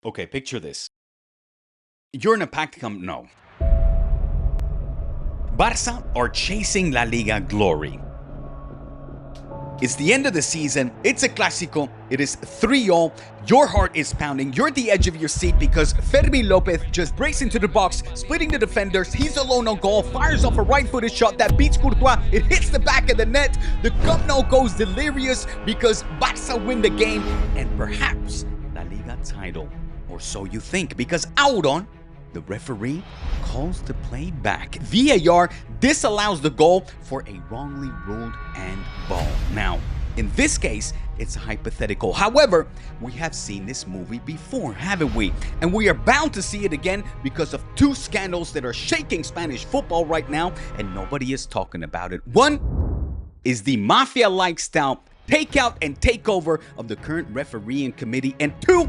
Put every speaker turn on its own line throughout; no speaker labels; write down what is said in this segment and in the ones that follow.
Okay, picture this. You're in a packed no. Barça are chasing La Liga glory. It's the end of the season. It's a Clásico. It is 3-0. Your heart is pounding. You're at the edge of your seat because Fermín López just breaks into the box, splitting the defenders. He's alone on goal, fires off a right-footed shot that beats Courtois. It hits the back of the net. The Camp Nou goes delirious because Barça win the game and perhaps La Liga title. Or so you think, because Auron, the referee, calls the play back. VAR disallows the goal for a wrongly ruled handball. Now, in this case, it's a hypothetical. However, we have seen this movie before, haven't we? And we are bound to see it again because of two scandals that are shaking Spanish football right now, and nobody is talking about it. One is the mafia-like style takeout and takeover of the current refereeing committee, and two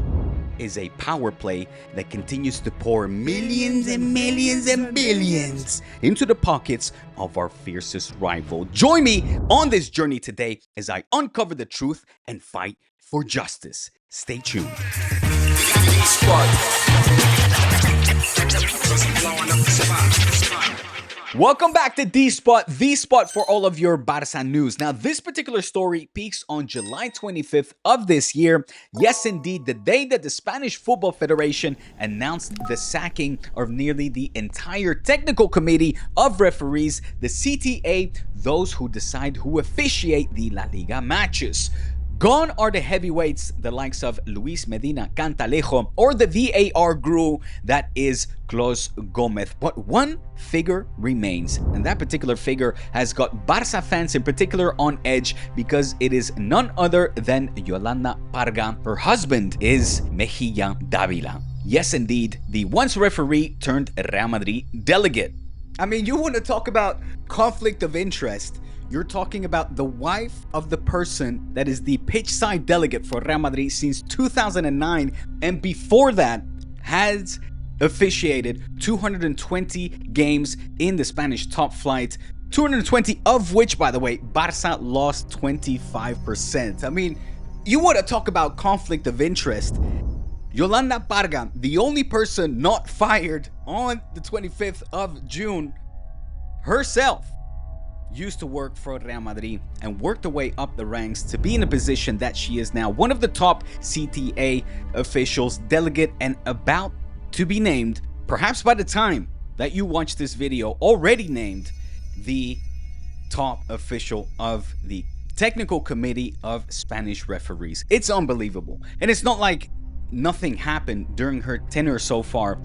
is a power play that continues to pour millions and millions and billions into the pockets of our fiercest rival. Join me on this journey today as I uncover the truth and fight for justice. Stay tuned. Welcome back to D-Spot, the spot for all of your Barça news. Now, this particular story peaks on July 25th of this year. Yes, indeed, the day that the Spanish Football Federation announced the sacking of nearly the entire technical committee of referees, the CTA, those who decide who officiate the La Liga matches. Gone are the heavyweights, the likes of Luis Medina Cantalejo, or the VAR guru that is Clos Gomez. But one figure remains, and that particular figure has got Barça fans in particular on edge because it is none other than Yolanda Parga. Her husband is Mejía Dávila. Yes, indeed, the once referee turned Real Madrid delegate. I mean, you want to talk about conflict of interest. You're talking about the wife of the person that is the pitch side delegate for Real Madrid since 2009, and before that has officiated 220 games in the Spanish top flight, 220 of which, by the way, Barça lost 25%. I mean, you want to talk about conflict of interest. Yolanda Parga, the only person not fired on the 25th of June, herself used to work for Real Madrid and worked her way up the ranks to be in a position that she is now, one of the top CTA officials, delegate, and about to be named, perhaps by the time that you watch this video, already named the top official of the technical committee of Spanish referees. It's unbelievable. And it's not like nothing happened during her tenure so far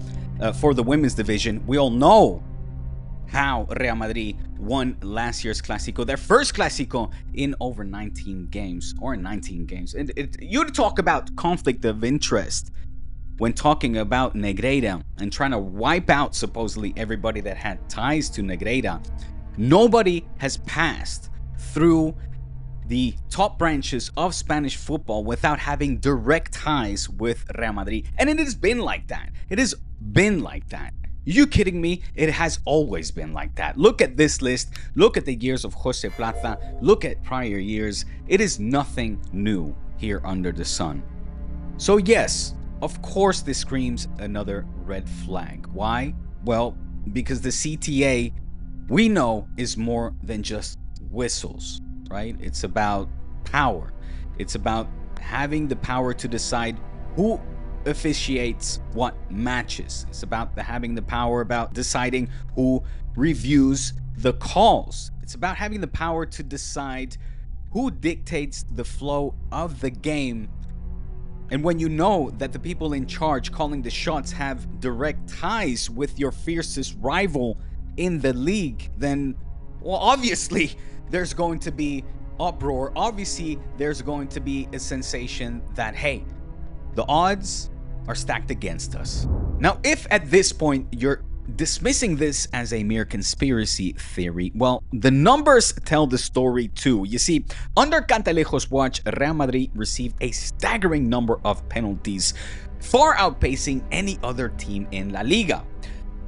for the women's division. We all know how Real Madrid won last year's Clásico, their first Clásico in over 19 games, or 19 games. And you talk about conflict of interest when talking about Negreira and trying to wipe out supposedly everybody that had ties to Negreira. Nobody has passed through the top branches of Spanish football without having direct ties with Real Madrid. And it has been like that. It has been like that. You kidding me? It has always been like that. Look at this list. Look at the years of Jose Plata. Look at prior years. It is nothing new here under the sun. So yes, of course this screams another red flag. Why? Well, because the CTA, we know, is more than just whistles, right? It's about power. It's about having the power to decide who officiates what matches. It's about having the power about deciding who reviews the calls. It's about having the power to decide who dictates the flow of the game. And when you know that the people in charge calling the shots have direct ties with your fiercest rival in the league, then, well, obviously there's going to be uproar. Obviously there's going to be a sensation that, hey, the odds are stacked against us. Now, if at this point you're dismissing this as a mere conspiracy theory, well, the numbers tell the story too. You see, under Cantalejo's watch, Real Madrid received a staggering number of penalties, far outpacing any other team in La Liga.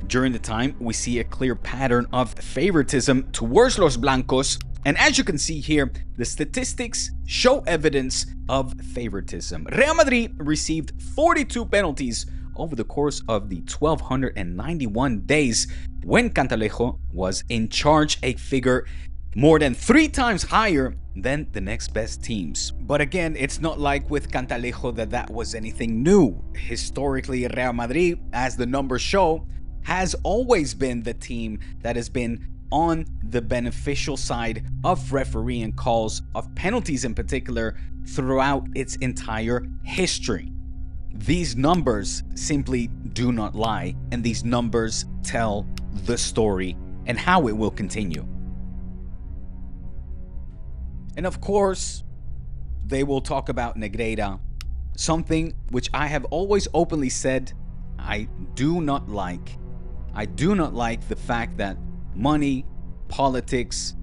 During the time, we see a clear pattern of favoritism towards Los Blancos, And as you can see here, the statistics show evidence of favoritism. Real Madrid received 42 penalties over the course of the 1,291 days when Cantalejo was in charge, a figure more than 3 times higher than the next best teams. But again, it's not like with Cantalejo that was anything new. Historically, Real Madrid, as the numbers show, has always been the team that has been on the beneficial side of refereeing calls, of penalties in particular, throughout its entire history. These numbers simply do not lie, and these numbers tell the story and how it will continue. And of course, they will talk about Negreira, something which I have always openly said I do not like. I do not like the fact that money, politics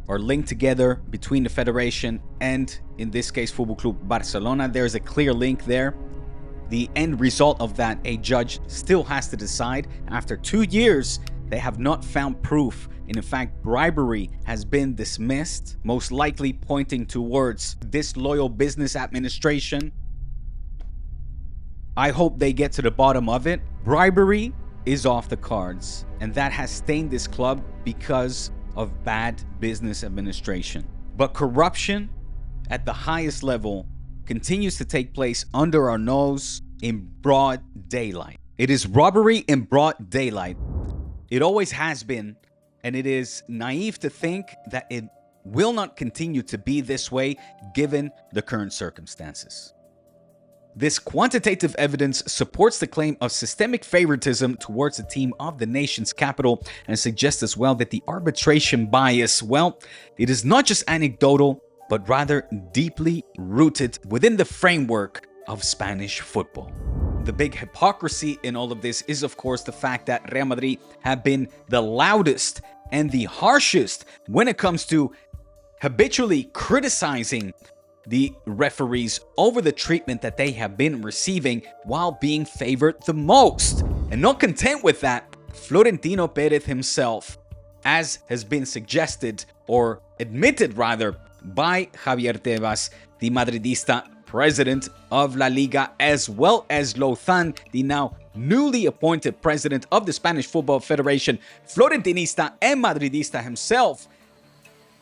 are linked together between the federation and, in this case, Football Club Barcelona. There's a clear link there. The end result of that, a judge still has to decide. After 2 years, they have not found proof. And in fact, bribery has been dismissed, most likely pointing towards disloyal business administration. I hope they get to the bottom of it. Bribery is off the cards, and that has stained this club because of bad business administration. But corruption at the highest level continues to take place under our nose in broad daylight. It is robbery in broad daylight. It always has been, and it is naive to think that it will not continue to be this way given the current circumstances. This quantitative evidence supports the claim of systemic favoritism towards the team of the nation's capital, and suggests as well that the arbitration bias, well, it is not just anecdotal, but rather deeply rooted within the framework of Spanish football. The big hypocrisy in all of this is, of course, the fact that Real Madrid have been the loudest and the harshest when it comes to habitually criticizing the referees over the treatment that they have been receiving while being favored the most. And not content with that, Florentino Perez himself, as has been suggested or admitted rather by Javier Tebas, the Madridista president of La Liga, as well as Lozan, the now newly appointed president of the Spanish Football Federation, Florentinista and Madridista himself,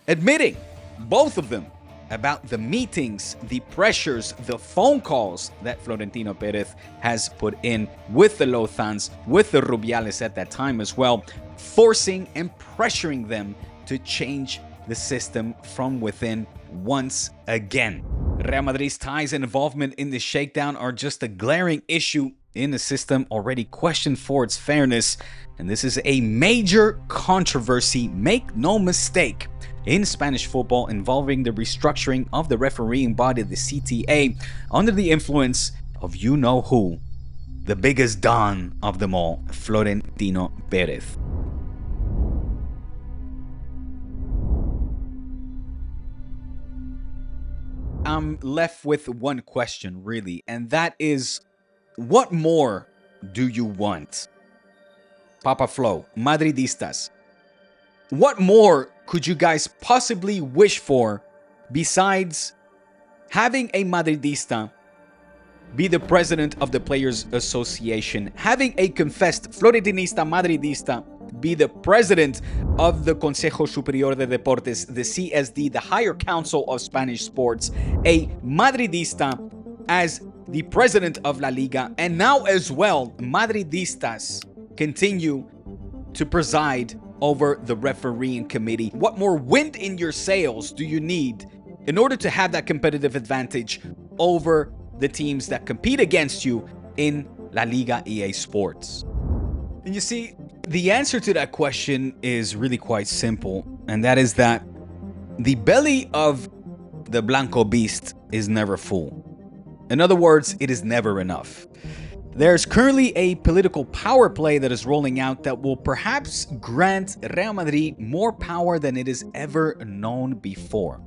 admitting, both of them, about the meetings, the pressures, the phone calls that Florentino Perez has put in with the Lozans, with the Rubiales at that time as well, forcing and pressuring them to change the system from within once again. Real Madrid's ties and involvement in the shakedown are just a glaring issue in the system already questioned for its fairness, and this is a major controversy, make no mistake, in Spanish football involving the restructuring of the refereeing body, the CTA, under the influence of you-know-who, the biggest don of them all, Florentino Perez. I'm left with one question, really, and that is, what more do you want? Papa Flo, Madridistas, what more could you guys possibly wish for besides having a Madridista be the president of the Players Association, having a confessed Florentinista Madridista be the president of the Consejo Superior de Deportes, the CSD, the higher council of Spanish sports, a Madridista as the president of La Liga, and now as well, Madridistas continue to preside over the refereeing committee? What more wind in your sails do you need in order to have that competitive advantage over the teams that compete against you in La Liga EA Sports? And you see, the answer to that question is really quite simple, and that is that the belly of the Blanco Beast is never full. In other words, it is never enough. There's currently a political power play that is rolling out that will perhaps grant Real Madrid more power than it has ever known before.